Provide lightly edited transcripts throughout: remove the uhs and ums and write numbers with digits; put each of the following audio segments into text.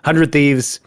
100 Thieves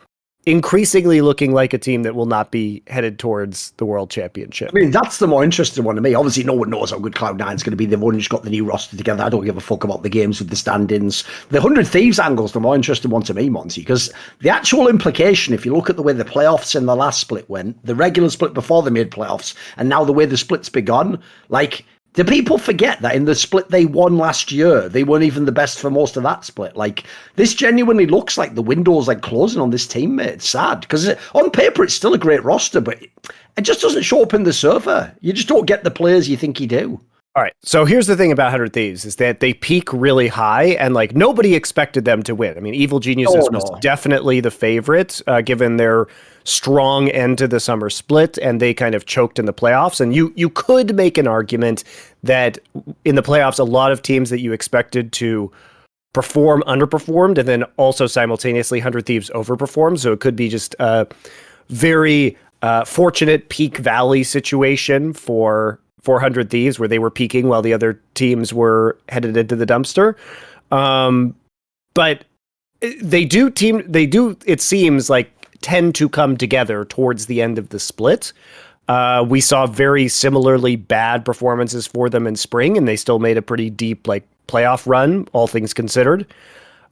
increasingly looking like a team that will not be headed towards the World Championship. I mean, that's the more interesting one to me. Obviously, no one knows how good Cloud9's going to be. They've only just got the new roster together. I don't give a fuck about the games with the stand-ins. The 100 Thieves angle's the more interesting one to me, Monty, because the actual implication, if you look at the way the playoffs in the last split went, the regular split before they made playoffs, and now the way the split's begun, like, do people forget that in the split they won last year, they weren't even the best for most of that split? Like, this genuinely looks like the window's like closing on this team, mate. It's sad because on paper it's still a great roster, but it just doesn't show up in the server. You just don't get the players you think you do. All right. So here's the thing about 100 Thieves is that they peak really high and like nobody expected them to win. I mean, Evil Geniuses was definitely the favorite given their strong end to the summer split, and they kind of choked in the playoffs. And you could make an argument that in the playoffs, a lot of teams that you expected to perform underperformed, and then also simultaneously 100 Thieves overperformed. So it could be just a very fortunate peak valley situation for 400 Thieves, where they were peaking while the other teams were headed into the dumpster. But they do, it seems like, tend to come together towards the end of the split. We saw very similarly bad performances for them in spring, and they still made a pretty deep like playoff run, all things considered.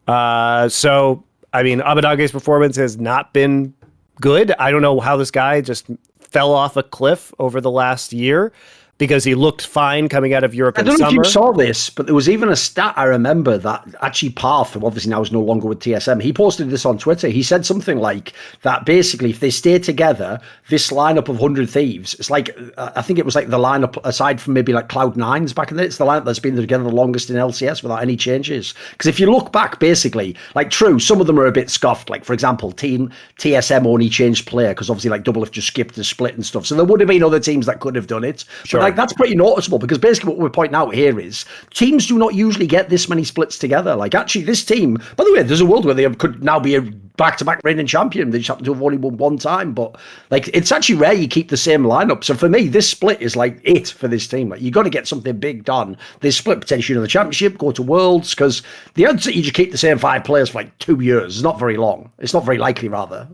So, I mean, Abedage's performance has not been good. I don't know how this guy just fell off a cliff over the last year, because he looked fine coming out of Europe in summer. I don't know if you saw this, but there was even a stat I remember that actually Parth, who obviously now is no longer with TSM, he posted this on Twitter. He said something like that basically if they stay together, this lineup of 100 Thieves, it's like, I think it was like the lineup, aside from maybe like Cloud9's back in the day, it's the lineup that's been together the longest in LCS without any changes. Because if you look back, basically, like true, some of them are a bit scuffed. Like, for example, Team TSM only changed player because obviously like Doublelift just skipped the split and stuff. So there would have been other teams that could have done it. Sure. But like that's pretty noticeable, because basically what we're pointing out here is teams do not usually get this many splits together. Like, actually, this team, by the way, there's a world where they could now be a back-to-back reigning champion. They just happen to have only won one time, but like it's actually rare you keep the same lineup. So for me, this split is like it for this team. Like, you got to get something big done. This split potentially in the championship, go to Worlds, because the odds that you just keep the same 5 players for like 2 years is not very long. It's not very likely, rather.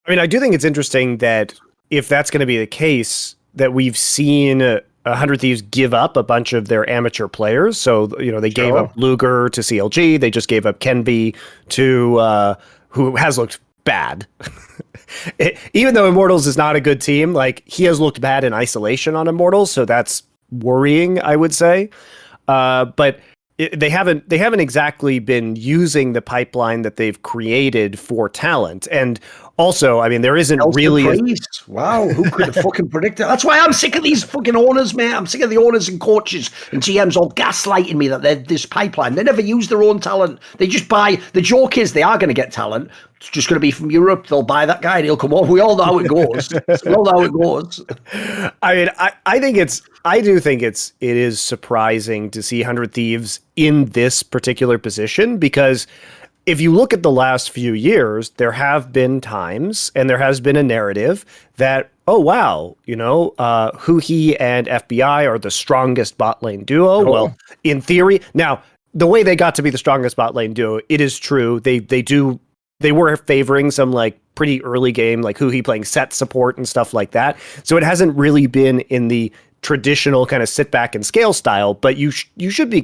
I mean, I do think it's interesting that if that's going to be the case, that we've seen 100 Thieves give up a bunch of their amateur players. So, you know, they gave up Luger to CLG. They just gave up Kenby to, who has looked bad. Even though Immortals is not a good team, like, he has looked bad in isolation on Immortals. So that's worrying, I would say. But they haven't exactly been using the pipeline that they've created for talent. And also, I mean, there isn't really wow, who could have fucking predicted? That's why I'm sick of these fucking owners, man. I'm sick of the owners and coaches and GMs all gaslighting me that they're this pipeline. They never use their own talent. They just buy. The joke is they are going to get talent. It's just going to be from Europe. They'll buy that guy and he'll come over. We all know how it goes. We all know how it goes. I mean, I do think it is surprising to see 100 Thieves in this particular position, because if you look at the last few years, there have been times and there has been a narrative that, oh, wow, you know, Huhi and FBI are the strongest bot lane duo. Oh. Well, in theory, now, the way they got to be the strongest bot lane duo, it is true. They were favoring some like pretty early game, like Huhi playing set support and stuff like that. So it hasn't really been in the traditional kind of sit back and scale style, but you should be,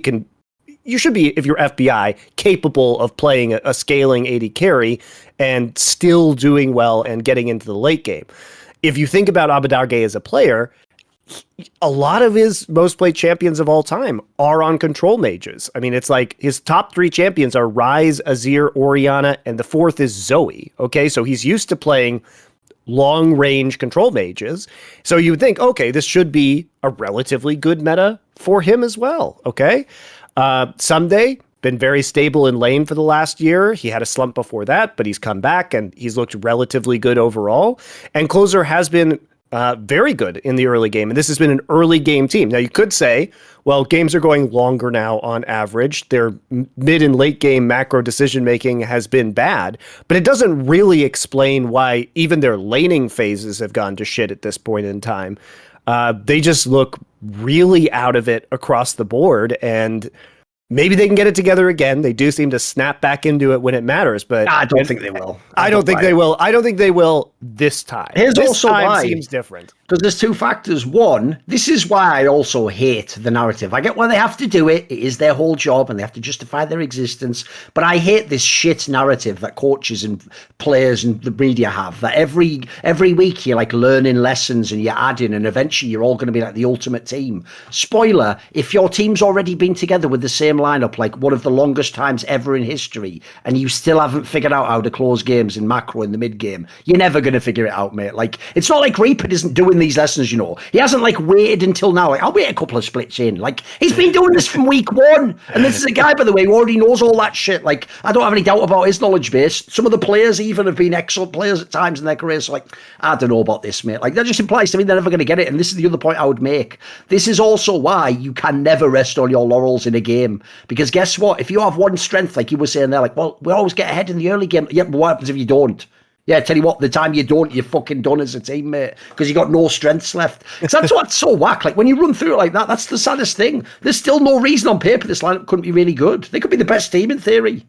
if you're FBI, capable of playing a scaling AD carry and still doing well and getting into the late game. If you think about Abadage as a player, a lot of his most played champions of all time are on control mages. I mean, it's like his top 3 champions are Ryze, Azir, Orianna, and the 4th is Zoe. Okay, so he's used to playing long range control mages. So you would think, okay, this should be a relatively good meta for him as well. Okay. Someday, been very stable in lane for the last year. He had a slump before that, but he's come back and he's looked relatively good overall. And Closer has been very good in the early game. And this has been an early game team. Now you could say, well, games are going longer now on average. Their mid and late game macro decision making has been bad, but it doesn't really explain why even their laning phases have gone to shit at this point in time. They just look really out of it across the board. And Maybe they can get it together again. They do seem to snap back into it when it matters, but I don't think they will. I don't think they will. I don't think they will this time. Here's this also time why. Seems different. Because there's two factors. One, this is why I also hate the narrative. I get why they have to do it. It is their whole job and they have to justify their existence. But I hate this shit narrative that coaches and players and the media have. That every week you're like learning lessons and you're adding and eventually you're all going to be like the ultimate team. Spoiler, if your team's already been together with the same lineup like one of the longest times ever in history and you still haven't figured out how to close games in macro in the mid game, you're never going to figure it out, mate. Like, it's not like Reaper isn't doing these lessons, you know. He hasn't like waited until now. Like, I'll wait a couple of splits in. Like, he's been doing this from week one. And this is a guy, by the way, who already knows all that shit. Like, I don't have any doubt about his knowledge base. Some of the players even have been excellent players at times in their careers. So, like, I don't know about this, mate. Like, that just implies to me they're never going to get it. And this is the other point I would make. This is also why you can never rest on your laurels in a game. Because guess what? If you have one strength, like you were saying there, like, well, we always get ahead in the early game. Yeah, but what happens if you don't? Yeah, tell you what, the time you don't, you're fucking done as a teammate because you got no strengths left. So that's what's so whack. Like, when you run through it like that, that's the saddest thing. There's still no reason on paper this lineup couldn't be really good. They could be the best team in theory.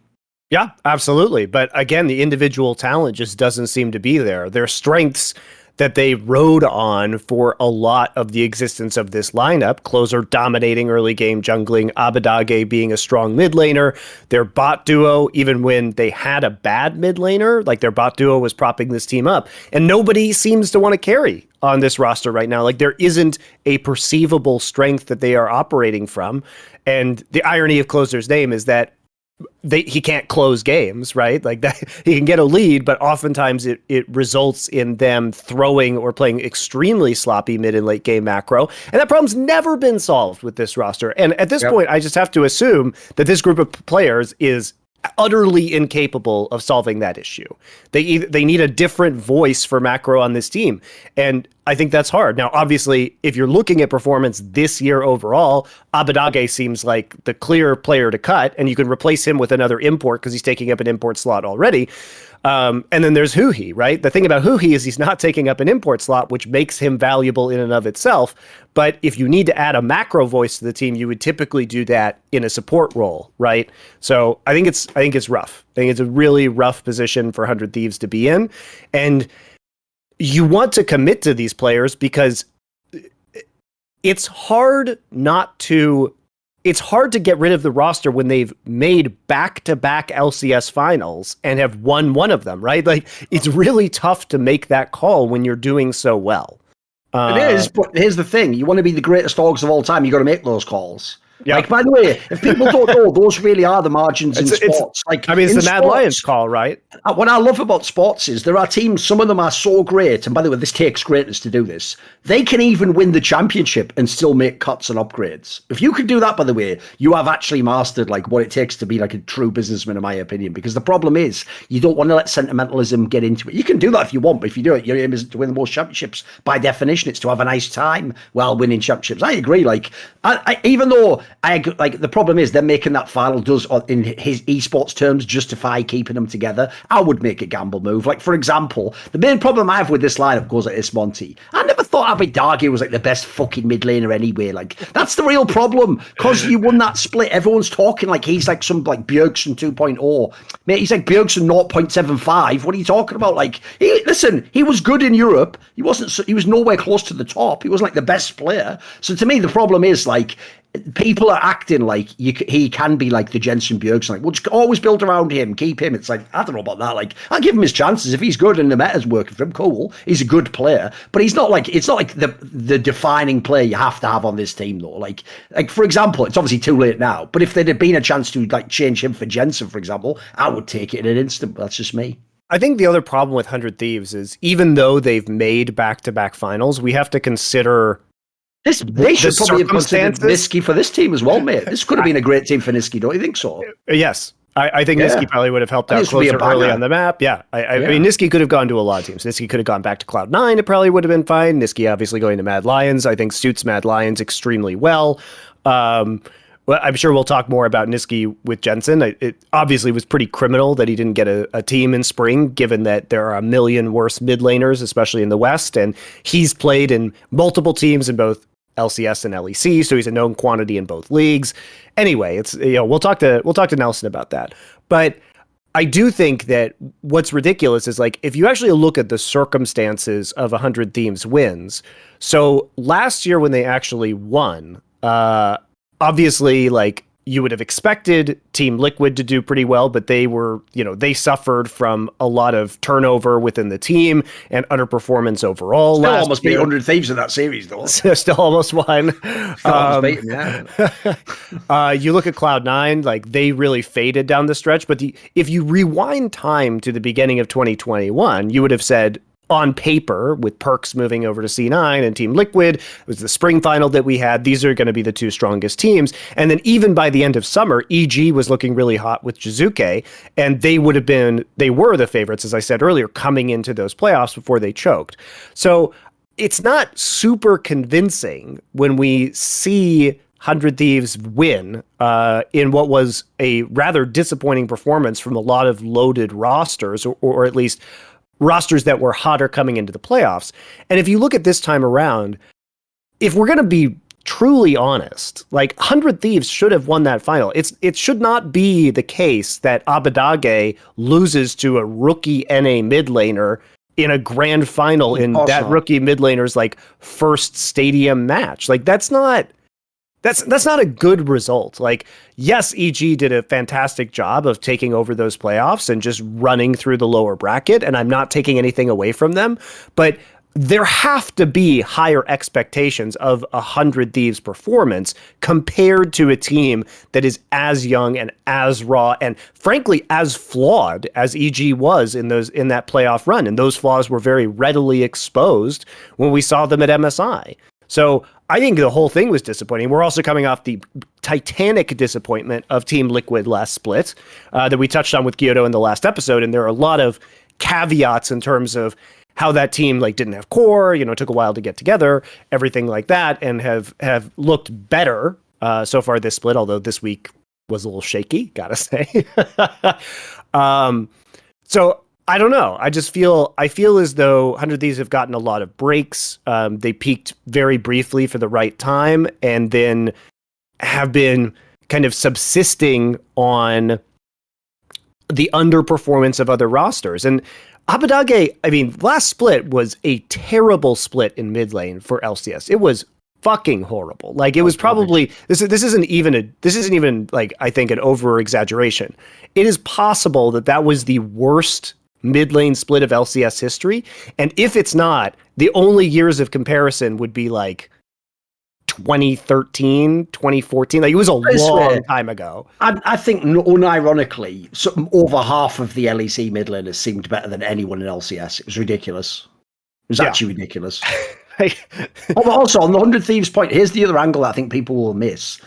Yeah, absolutely. But again, the individual talent just doesn't seem to be there. Their strengths that they rode on for a lot of the existence of this lineup. Closer dominating early game jungling, Abadage being a strong mid laner, their bot duo, even when they had a bad mid laner, like their bot duo was propping this team up. And nobody seems to want to carry on this roster right now. Like, there isn't a perceivable strength that they are operating from. And the irony of Closer's name is that he can't close games, right? Like, that he can get a lead, but oftentimes it results in them throwing or playing extremely sloppy mid and late game macro. And that problem's never been solved with this roster. And at this point, I just have to assume that this group of players is utterly incapable of solving that issue. They need a different voice for macro on this team. And I think that's hard. Now, obviously, if you're looking at performance this year overall, Abadage seems like the clear player to cut, and you can replace him with another import because he's taking up an import slot already. And then there's Huhi, right? The thing about Huhi is he's not taking up an import slot, which makes him valuable in and of itself. But if you need to add a macro voice to the team, you would typically do that in a support role, right? So I think it's rough. I think it's a really rough position for 100 Thieves to be in. And you want to commit to these players because it's hard to get rid of the roster when they've made back-to-back LCS finals and have won one of them, right? Like, it's really tough to make that call when you're doing so well. It is, but here's the thing. You want to be the greatest dogs of all time, you got to make those calls. Yeah. Like, by the way, if people don't know, those really are the margins in sports. Like, I mean, it's the Mad Lions call, right? What I love about sports is there are teams, some of them are so great, and by the way, this takes greatness to do this. They can even win the championship and still make cuts and upgrades. If you can do that, by the way, you have actually mastered like what it takes to be like a true businessman, in my opinion. Because the problem is, you don't want to let sentimentalism get into it. You can do that if you want, but if you do it, your aim isn't to win the most championships. By definition, it's to have a nice time while winning championships. I agree. Like, even though like the problem is they're making that final does in his esports terms justify keeping them together. I would make a gamble move. Like, for example, the main problem I have with this lineup goes at this Monte. I never thought Abidagi was like the best fucking mid laner anyway. Like, that's the real problem. Because you won that split, everyone's talking like he's like some like Bjergsen 2.0. Mate, he's like Bjergsen 0.75. What are you talking about? Like, listen, he was good in Europe. He was nowhere close to the top. He wasn't like the best player. So to me, the problem is like, people are acting like he can be like the Jensen Bjergsen. Like, we'll just always build around him, keep him. It's like, I don't know about that. Like, I'll give him his chances. If he's good and the meta's working for him, cool. He's a good player. But he's not like, it's not like the defining player you have to have on this team, though. Like for example, it's obviously too late now. But if there'd have been a chance to like change him for Jensen, for example, I would take it in an instant. That's just me. I think the other problem with 100 Thieves is even though they've made back-to-back finals, we have to consider they should probably have considered Niski for this team as well, mate. This could have been a great team for Niski, don't you think so? Yes. I think Niski probably would have helped out Closer early on the map. Yeah. I mean, Niski could have gone to a lot of teams. Niski could have gone back to Cloud9. It probably would have been fine. Niski obviously going to Mad Lions, I think suits Mad Lions extremely well. Well, I'm sure we'll talk more about Niski with Jensen. It obviously was pretty criminal that he didn't get a team in spring, given that there are a million worse mid laners, especially in the West. And he's played in multiple teams in both LCS and LEC, so he's a known quantity in both leagues. Anyway, it's we'll talk to Nelson about that. But I do think that what's ridiculous is like if you actually look at the circumstances of 100 Thieves wins. So last year when they actually won, obviously like you would have expected Team Liquid to do pretty well, but they were, they suffered from a lot of turnover within the team and underperformance overall. Still almost beat 100 Thieves in that series, though. Still almost won. Beaten, yeah. You look at Cloud9, like they really faded down the stretch. But if you rewind time to the beginning of 2021, you would have said, on paper, with Perks moving over to C9 and Team Liquid, it was the spring final that we had. These are going to be the two strongest teams. And then even by the end of summer, EG was looking really hot with Jizuke, and they were the favorites, as I said earlier, coming into those playoffs before they choked. So it's not super convincing when we see 100 Thieves win in what was a rather disappointing performance from a lot of loaded rosters, or at least rosters that were hotter coming into the playoffs. And if you look at this time around, if we're going to be truly honest, like 100 Thieves should have won that final. It should not be the case that Abadage loses to a rookie NA mid laner in a grand final in that rookie mid laner's like first stadium match. Like that's not a good result. Like, yes, EG did a fantastic job of taking over those playoffs and just running through the lower bracket, and I'm not taking anything away from them, but there have to be higher expectations of 100 Thieves performance compared to a team that is as young and as raw and frankly as flawed as EG was in that playoff run. And those flaws were very readily exposed when we saw them at MSI. So I think the whole thing was disappointing. We're also coming off the titanic disappointment of Team Liquid last split that we touched on with Kyoto in the last episode. And there are a lot of caveats in terms of how that team like didn't have core, took a while to get together, everything like that, and have looked better so far this split, although this week was a little shaky, gotta say. So I don't know. I feel as though 100 Thieves have gotten a lot of breaks. They peaked very briefly for the right time and then have been kind of subsisting on the underperformance of other rosters. And Abadage, last split was a terrible split in mid lane for LCS. It was fucking horrible. Like it was probably this isn't even like I think an over exaggeration. It is possible that was the worst mid lane split of LCS history, and if it's not, the only years of comparison would be like 2013, 2014. Like it was a long time ago. I think unironically, over half of the LEC mid laners seemed better than anyone in LCS. It was ridiculous. It was actually ridiculous. Also, on the 100 Thieves point, here's the other angle I think people will miss.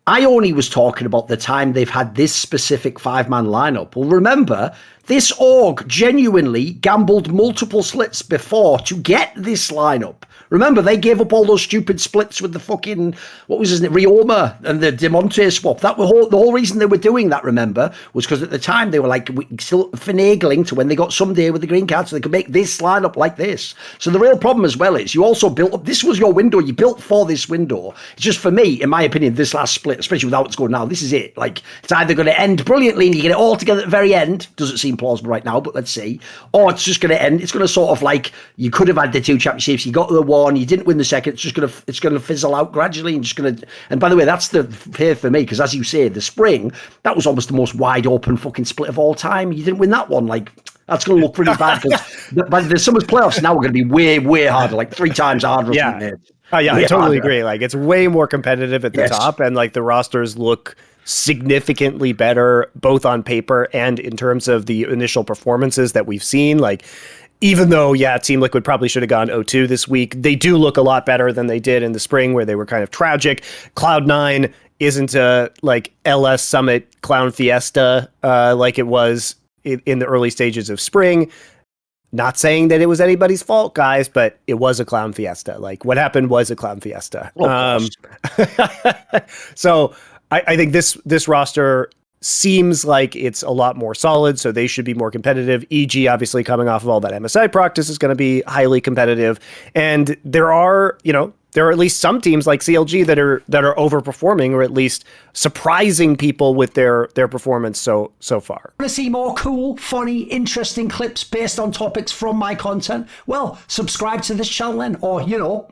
I only was talking about the time they've had this specific 5-man lineup. Well, remember, this org genuinely gambled multiple splits before to get this lineup. Remember, they gave up all those stupid splits with the fucking, what was his name, Rioma and the Monte swap. The whole reason they were doing that, remember, was because at the time they were like still finagling to when they got someday with the green card so they could make this lineup like this. So the real problem as well is you also built up, this was your window, you built for this window. It's just for me, in my opinion, this last split, especially with how it's going now, this is it. Like, it's either going to end brilliantly and you get it all together at the very end, doesn't seem plausible right now, but let's see, or it's just going to end, it's going to sort of like, you could have had the 2 championships, you got the 1, you didn't win the second, it's going to fizzle out gradually and by the way, that's the fear for me, because as you say, the spring, that was almost the most wide open fucking split of all time. You didn't win that one, like, that's going to look pretty bad, because by the summer's playoffs now we're going to be way, way harder, like 3 times harder. Yeah, I totally agree. Like, it's way more competitive at the top, and like the rosters look significantly better, both on paper and in terms of the initial performances that we've seen. Like, even though, Team Liquid probably should have gone 0-2 this week, they do look a lot better than they did in the spring, where they were kind of tragic. Cloud9 isn't a like LS Summit Clown Fiesta like it was in the early stages of spring. Not saying that it was anybody's fault, guys, but it was a Clown Fiesta. Like, what happened was a Clown Fiesta. So I think this roster seems like it's a lot more solid, so they should be more competitive. EG, obviously, coming off of all that MSI practice, is going to be highly competitive. And there are, there are at least some teams like CLG that are overperforming, or at least surprising people with their performance so far. Want to see more cool, funny, interesting clips based on topics from my content? Well, subscribe to this channel then, or,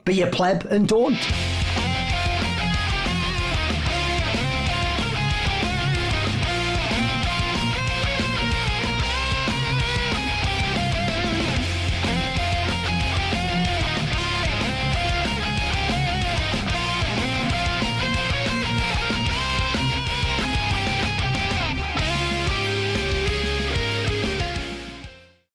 be a pleb and don't.